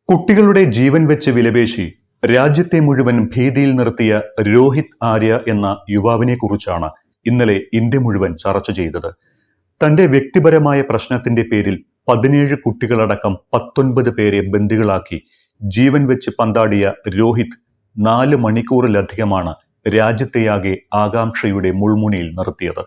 കുട്ടികളുടെ ജീവൻ വെച്ച് വിലപേശി രാജ്യത്തെ മുഴുവൻ ഭീതിയിൽ നിർത്തിയ രോഹിത് ആര്യ എന്ന യുവാവിനെ കുറിച്ചാണ് ഇന്നലെ ഇന്ത്യ മുഴുവൻ ചർച്ച ചെയ്തത്. തന്റെ വ്യക്തിപരമായ പ്രശ്നത്തിന്റെ പേരിൽ 17 കുട്ടികളടക്കം 19 പേരെ ബന്ദികളാക്കി ജീവൻ വെച്ച് പന്താടിയ രോഹിത് 4 മണിക്കൂറിലധികമാണ് രാജ്യത്തെയാകെ ആകാംക്ഷയുടെ മുൾമുനയിൽ നിർത്തിയത്.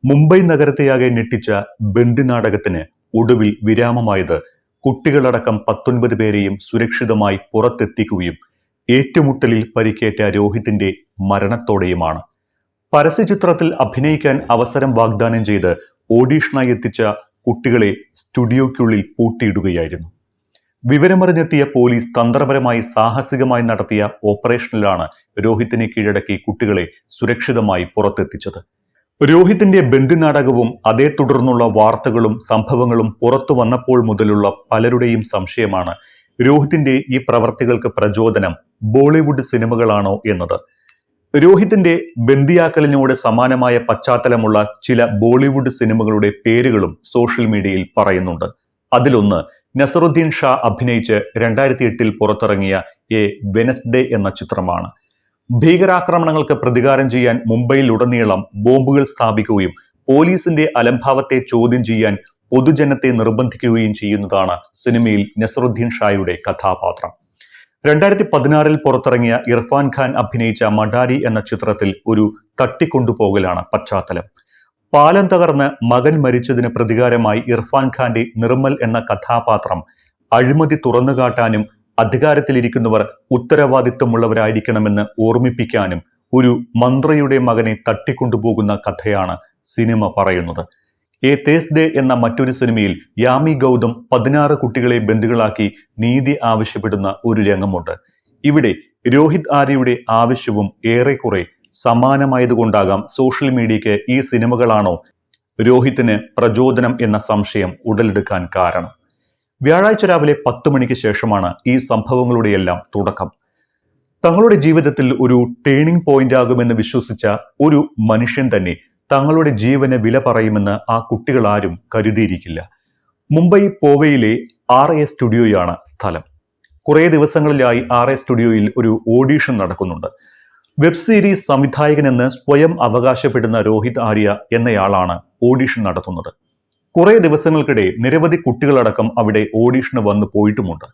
മുംബൈ നഗരത്തെയാകെ ഞെട്ടിച്ച ബന്ദി നാടകത്തിന് ഒടുവിൽ വിരാമമായത് കുട്ടികളടക്കം 19 പേരെയും സുരക്ഷിതമായി പുറത്തെത്തിക്കുകയും ഏറ്റുമുട്ടലിൽ പരിക്കേറ്റ രോഹിത്തിന്റെ മരണത്തോടെയുമാണ്. പരസ്യചിത്രത്തിൽ അഭിനയിക്കാൻ അവസരം വാഗ്ദാനം ചെയ്ത് ഓഡീഷനായി എത്തിച്ച കുട്ടികളെ സ്റ്റുഡിയോയ്ക്കുള്ളിൽ പൂട്ടിയിടുകയായിരുന്നു. വിവരമറിഞ്ഞെത്തിയ പോലീസ് തന്ത്രപരമായി സാഹസികമായി നടത്തിയ ഓപ്പറേഷനിലാണ് രോഹിത്തിനെ കീഴടക്കി കുട്ടികളെ സുരക്ഷിതമായി പുറത്തെത്തിച്ചത്. രോഹിത്തിന്റെ ബന്ദി നാടകവും അതേ തുടർന്നുള്ള വാർത്തകളും സംഭവങ്ങളും പുറത്തു വന്നപ്പോൾ മുതലുള്ള പലരുടെയും സംശയമാണ് രോഹിത്തിന്റെ ഈ പ്രവർത്തികൾക്ക് പ്രചോദനം ബോളിവുഡ് സിനിമകളാണോ എന്നത്. രോഹിത്തിന്റെ ബന്ദിയാക്കലിനോട് സമാനമായ പശ്ചാത്തലമുള്ള ചില ബോളിവുഡ് സിനിമകളുടെ പേരുകളും സോഷ്യൽ മീഡിയയിൽ പറയുന്നുണ്ട്. അതിലൊന്ന് നസറുദ്ദീൻ ഷാ അഭിനയിച്ച് 2008 പുറത്തിറങ്ങിയ എ വെനസ്ഡേ എന്ന ചിത്രമാണ്. ഭീകരാക്രമണങ്ങൾക്ക് പ്രതികാരം ചെയ്യാൻ മുംബൈയിലുടനീളം ബോംബുകൾ സ്ഥാപിക്കുകയും പോലീസിന്റെ അലംഭാവത്തെ ചോദ്യം ചെയ്യാൻ പൊതുജനത്തെ നിർബന്ധിക്കുകയും ചെയ്യുന്നതാണ് സിനിമയിൽ നസറുദ്ദീൻ ഷായുടെ കഥാപാത്രം. 2016 പുറത്തിറങ്ങിയ ഇർഫാൻ ഖാൻ അഭിനയിച്ച മഡാരി എന്ന ചിത്രത്തിൽ ഒരു തട്ടിക്കൊണ്ടുപോകലാണ് പശ്ചാത്തലം. പാലം തകർന്ന് മകൻ മരിച്ചതിന് പ്രതികാരമായി ഇർഫാൻ ഖാന്റെ നിർമ്മൽ എന്ന കഥാപാത്രം അഴിമതി തുറന്നുകാട്ടാനും അധികാരത്തിലിരിക്കുന്നവർ ഉത്തരവാദിത്വമുള്ളവരായിരിക്കണമെന്ന് ഓർമ്മിപ്പിക്കാനും ഒരു മന്ത്രിയുടെ മകനെ തട്ടിക്കൊണ്ടുപോകുന്ന കഥയാണ് സിനിമ പറയുന്നത്. എ തേഴ്സ്ഡേ എന്ന മറ്റൊരു സിനിമയിൽ യാമി ഗൗതം 16 കുട്ടികളെ ബന്ദികളാക്കി നീതി ആവശ്യപ്പെടുന്ന ഒരു രംഗമുണ്ട്. ഇവിടെ രോഹിത് ആര്യയുടെ ആവശ്യവും ഏറെക്കുറെ സമാനമായതുകൊണ്ടാകാം സോഷ്യൽ മീഡിയയ്ക്ക് ഈ സിനിമകളാണോ രോഹിത്തിന് പ്രചോദനം എന്ന സംശയം ഉടലെടുക്കാൻ കാരണം. വ്യാഴാഴ്ച രാവിലെ 10 മണിക്ക് ശേഷമാണ് ഈ സംഭവങ്ങളുടെയെല്ലാം തുടക്കം. തങ്ങളുടെ ജീവിതത്തിൽ ഒരു ടേണിംഗ് പോയിന്റ് ആകുമെന്ന് വിശ്വസിച്ച ഒരു മനുഷ്യൻ തന്നെ തങ്ങളുടെ ജീവന് വില പറയുമെന്ന് ആ കുട്ടികൾ ആരും കരുതിയിരിക്കില്ല. മുംബൈ പോവയിലെ RA സ്റ്റുഡിയോയാണ് സ്ഥലം. കുറേ ദിവസങ്ങളിലായി RA സ്റ്റുഡിയോയിൽ ഒരു ഓഡീഷൻ നടക്കുന്നുണ്ട്. വെബ് സീരീസ് സംവിധായകനെന്ന് സ്വയം അവകാശപ്പെടുന്ന രോഹിത് ആര്യ എന്നയാളാണ് ഓഡീഷൻ നടത്തുന്നത്. കുറേ ദിവസങ്ങൾക്കിടെ നിരവധി കുട്ടികളടക്കം അവിടെ ഓഡീഷന് വന്നു പോയിട്ടുമുണ്ട്.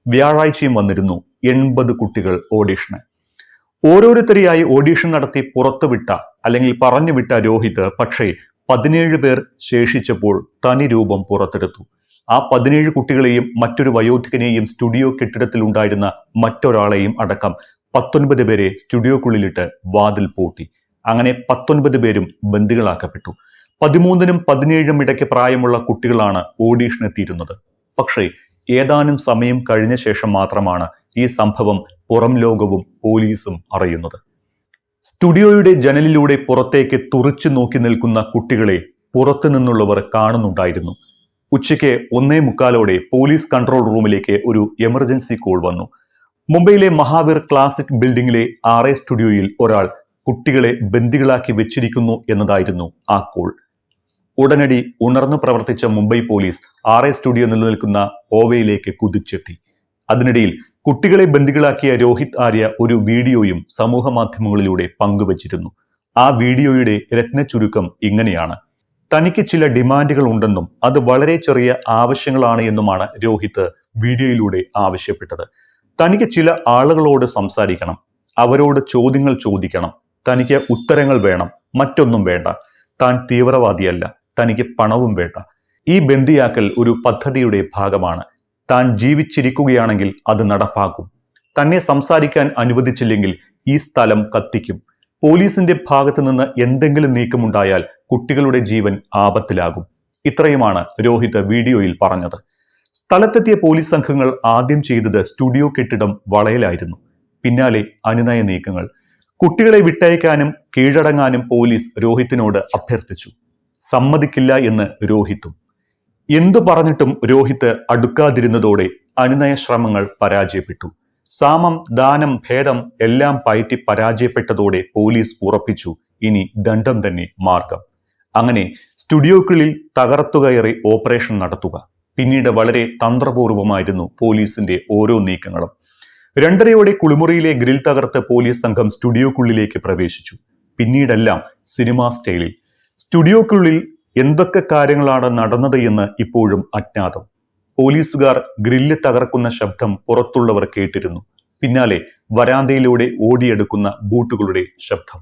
വ്യാഴാഴ്ചയും വന്നിരുന്നു 80 കുട്ടികൾ ഓഡീഷന്. ഓരോരുത്തരെയായി ഓഡീഷൻ നടത്തി പുറത്തുവിട്ട അല്ലെങ്കിൽ പറഞ്ഞുവിട്ട രോഹിത് പക്ഷേ 17 പേർ ശേഷിച്ചപ്പോൾ തനി രൂപം പുറത്തെടുത്തു. ആ 17 കുട്ടികളെയും മറ്റൊരു വയോധികനെയും സ്റ്റുഡിയോ കെട്ടിടത്തിലുണ്ടായിരുന്ന മറ്റൊരാളെയും അടക്കം 19 പേരെ സ്റ്റുഡിയോക്കുള്ളിലിട്ട് വാതിൽ പൂട്ടി. അങ്ങനെ 19 പേരും ബന്ദികളാക്കപ്പെട്ടു. 13നും 17നും ഇടയ്ക്ക് പ്രായമുള്ള കുട്ടികളാണ് ഓഡീഷനെത്തിയിരുന്നത്. പക്ഷേ ഏതാനും സമയം കഴിഞ്ഞ ശേഷം മാത്രമാണ് ഈ സംഭവം പുറം ലോകവും പോലീസും അറിയുന്നത്. സ്റ്റുഡിയോയുടെ ജനലിലൂടെ പുറത്തേക്ക് തുറിച്ചു നോക്കി നിൽക്കുന്ന കുട്ടികളെ പുറത്തു നിന്നുള്ളവർ കാണുന്നുണ്ടായിരുന്നു. ഉച്ചയ്ക്ക് 1:45 പോലീസ് കൺട്രോൾ റൂമിലേക്ക് ഒരു എമർജൻസി കോൾ വന്നു. മുംബൈയിലെ മഹാവീർ ക്ലാസിക് ബിൽഡിംഗിലെ RA സ്റ്റുഡിയോയിൽ ഒരാൾ കുട്ടികളെ ബന്ദികളാക്കി വെച്ചിരിക്കുന്നു എന്നതായിരുന്നു ആ കോൾ. ഉടനടി ഉണർന്നു പ്രവർത്തിച്ച മുംബൈ പോലീസ് RA സ്റ്റുഡിയോ നിലനിൽക്കുന്ന ഓവയിലേക്ക് കുതിച്ചെത്തി. അതിനിടയിൽ കുട്ടികളെ ബന്ദികളാക്കിയ രോഹിത് ആര്യ ഒരു വീഡിയോയും സമൂഹ മാധ്യമങ്ങളിലൂടെ പങ്കുവച്ചിരുന്നു. ആ വീഡിയോയുടെ രത്നച്ചുരുക്കം ഇങ്ങനെയാണ്: തനിക്ക് ചില ഡിമാൻഡുകൾ ഉണ്ടെന്നും അത് വളരെ ചെറിയ ആവശ്യങ്ങളാണ് എന്നുമാണ് രോഹിത് വീഡിയോയിലൂടെ ആവശ്യപ്പെട്ടത്. തനിക്ക് ചില ആളുകളോട് സംസാരിക്കണം, അവരോട് ചോദ്യങ്ങൾ ചോദിക്കണം, തനിക്ക് ഉത്തരങ്ങൾ വേണം, മറ്റൊന്നും വേണ്ട. താൻ തീവ്രവാദിയല്ല, തനിക്ക് പണവും വേണ്ട. ഈ ബന്ദിയാക്കൽ ഒരു പദ്ധതിയുടെ ഭാഗമാണ്. താൻ ജീവിച്ചിരിക്കുകയാണെങ്കിൽ അത് നടപ്പാക്കും. തന്നെ സംസാരിക്കാൻ അനുവദിച്ചില്ലെങ്കിൽ ഈ സ്ഥലം കത്തിക്കും. പോലീസിന്റെ ഭാഗത്തു നിന്ന് എന്തെങ്കിലും നീക്കമുണ്ടായാൽ കുട്ടികളുടെ ജീവൻ ആപത്തിലാകും. ഇത്രയുമാണ് രോഹിത് വീഡിയോയിൽ പറഞ്ഞത്. സ്ഥലത്തെത്തിയ പോലീസ് സംഘങ്ങൾ ആദ്യം ചെയ്തത് സ്റ്റുഡിയോ കെട്ടിടം വളയലായിരുന്നു. പിന്നാലെ അനുനയ നീക്കങ്ങൾ. കുട്ടികളെ വിട്ടയക്കാനും കീഴടങ്ങാനും പോലീസ് രോഹിത്തിനോട് അഭ്യർത്ഥിച്ചു. സമ്മതിക്കില്ല എന്ന് രോഹിത്തും. എന്തു പറഞ്ഞിട്ടും രോഹിത്ത് അടുക്കാതിരുന്നതോടെ അനുനയ ശ്രമങ്ങൾ പരാജയപ്പെട്ടു. സാമം, ദാനം, ഭേദം എല്ലാം പയറ്റി പരാജയപ്പെട്ടതോടെ പോലീസ് ഉറപ്പിച്ചു ഇനി ദണ്ഡം തന്നെ മാർഗം. അങ്ങനെ സ്റ്റുഡിയോക്കുള്ളിൽ തകർത്തുകയറി ഓപ്പറേഷൻ നടത്തുക. പിന്നീട് വളരെ തന്ത്രപൂർവമായിരുന്നു പോലീസിന്റെ ഓരോ നീക്കങ്ങളും. 2:30 കുളിമുറിയിലെ ഗ്രിൽ തകർത്ത് പോലീസ് സംഘം സ്റ്റുഡിയോക്കുള്ളിലേക്ക് പ്രവേശിച്ചു. പിന്നീടെല്ലാം സിനിമാ സ്റ്റൈലിൽ. സ്റ്റുഡിയോക്കുള്ളിൽ എന്തൊക്കെ കാര്യങ്ങളാണ് നടന്നത് എന്ന് ഇപ്പോഴും അജ്ഞാതം. പോലീസുകാർ ഗ്രില്ല് തകർക്കുന്ന ശബ്ദം പുറത്തുള്ളവർ കേട്ടിരുന്നു. പിന്നാലെ വരാന്തയിലൂടെ ഓടിയെടുക്കുന്ന ബൂട്ടുകളുടെ ശബ്ദം.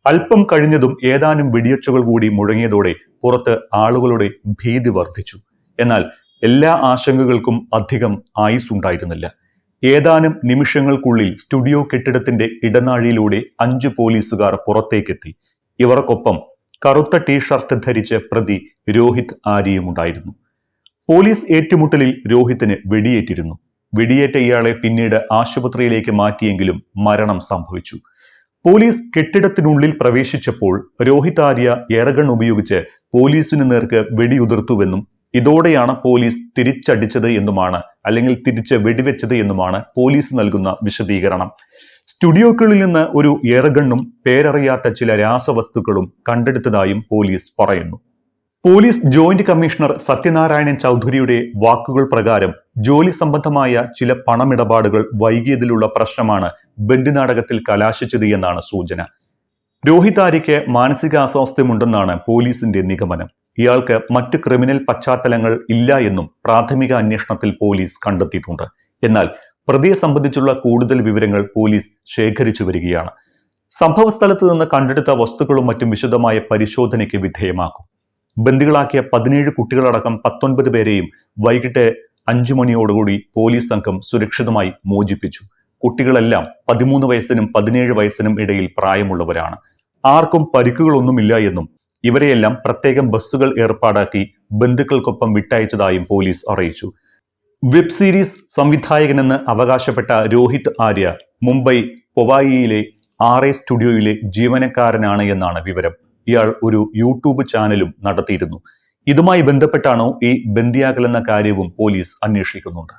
അല്പം കഴിഞ്ഞതും ഏതാനും വെടിയൊച്ചകൾ കൂടി മുഴങ്ങിയതോടെ പുറത്ത് ആളുകളുടെ ഭീതി വർദ്ധിച്ചു. എന്നാൽ എല്ലാ ആശങ്കകൾക്കും അധികം ആയുസ്സുണ്ടായിരുന്നില്ല. ഏതാനും നിമിഷങ്ങൾക്കുള്ളിൽ സ്റ്റുഡിയോ കെട്ടിടത്തിന്റെ ഇടനാഴിയിലൂടെ 5 പോലീസുകാർ പുറത്തേക്കെത്തി. ഇവർക്കൊപ്പം കറുത്ത ടീഷർട്ട് ധരിച്ച് പ്രതി രോഹിത് ആര്യയും ഉണ്ടായിരുന്നു. പോലീസ് ഏറ്റുമുട്ടലിൽ രോഹിത്തിന് വെടിയേറ്റിരുന്നു. വെടിയേറ്റ ഇയാളെ പിന്നീട് ആശുപത്രിയിലേക്ക് മാറ്റിയെങ്കിലും മരണം സംഭവിച്ചു. പോലീസ് കെട്ടിടത്തിനുള്ളിൽ പ്രവേശിച്ചപ്പോൾ രോഹിത് ആര്യ എയർഗൺ ഉപയോഗിച്ച് പോലീസിന് നേർക്ക് വെടിയുതിർത്തുവെന്നും ഇതോടെയാണ് പോലീസ് തിരിച്ചടിച്ചത് എന്നുമാണ്, അല്ലെങ്കിൽ തിരിച്ച് വെടിവെച്ചത് എന്നുമാണ് പോലീസ് നൽകുന്ന വിശദീകരണം. സ്റ്റുഡിയോക്കുള്ളിൽ നിന്ന് ഒരു എയർഗണ്ണും പേരറിയാത്ത ചില രാസവസ്തുക്കളും കണ്ടെടുത്തതായും പോലീസ് പറയുന്നു. പോലീസ് ജോയിന്റ് കമ്മീഷണർ സത്യനാരായണൻ ചൗധരിയുടെ വാക്കുകൾ പ്രകാരം ജോലി സംബന്ധമായ ചില പണമിടപാടുകൾ വൈകിയതിലുള്ള പ്രശ്നമാണ് ബന്ദിനാടകത്തിൽ കലാശിച്ചത് എന്നാണ് സൂചന. രോഹിത് ആര്യയ്ക്ക് മാനസികാസ്വാസ്ഥ്യമുണ്ടെന്നാണ് പോലീസിന്റെ നിഗമനം. ഇയാൾക്ക് മറ്റ് ക്രിമിനൽ പശ്ചാത്തലങ്ങൾ ഇല്ല എന്നും പ്രാഥമിക അന്വേഷണത്തിൽ പോലീസ് കണ്ടെത്തിയിട്ടുണ്ട്. എന്നാൽ പ്രതിയെ സംബന്ധിച്ചുള്ള കൂടുതൽ വിവരങ്ങൾ പോലീസ് ശേഖരിച്ചു വരികയാണ്. സംഭവ സ്ഥലത്ത് നിന്ന് കണ്ടെടുത്ത വസ്തുക്കളും മറ്റും വിശദമായ പരിശോധനയ്ക്ക് വിധേയമാക്കും. ബന്ദികളാക്കിയ 17 കുട്ടികളടക്കം 19 പേരെയും വൈകിട്ട് 5 മണിയോടുകൂടി പോലീസ് സംഘം സുരക്ഷിതമായി മോചിപ്പിച്ചു. കുട്ടികളെല്ലാം 13 വയസ്സിനും 17 വയസ്സിനും ഇടയിൽ പ്രായമുള്ളവരാണ്. ആർക്കും പരിക്കുകളൊന്നുമില്ല എന്നും ഇവരെയെല്ലാം പ്രത്യേകം ബസ്സുകൾ ഏർപ്പാടാക്കി ബന്ധുക്കൾക്കൊപ്പം വിട്ടയച്ചതായും പോലീസ് അറിയിച്ചു. വെബ് സീരീസ് സംവിധായകനെന്ന് അവകാശപ്പെട്ട രോഹിത് ആര്യ മുംബൈ പൊവായിയിലെ RA സ്റ്റുഡിയോയിലെ ജീവനക്കാരനാണ് എന്നാണ് വിവരം. ഇയാൾ ഒരു യൂട്യൂബ് ചാനലും നടത്തിയിരുന്നു. ഇതുമായി ബന്ധപ്പെട്ടാണോ ഈ ബന്ദിയാക്കൽ എന്ന കാര്യവും പോലീസ് അന്വേഷിക്കുന്നുണ്ട്.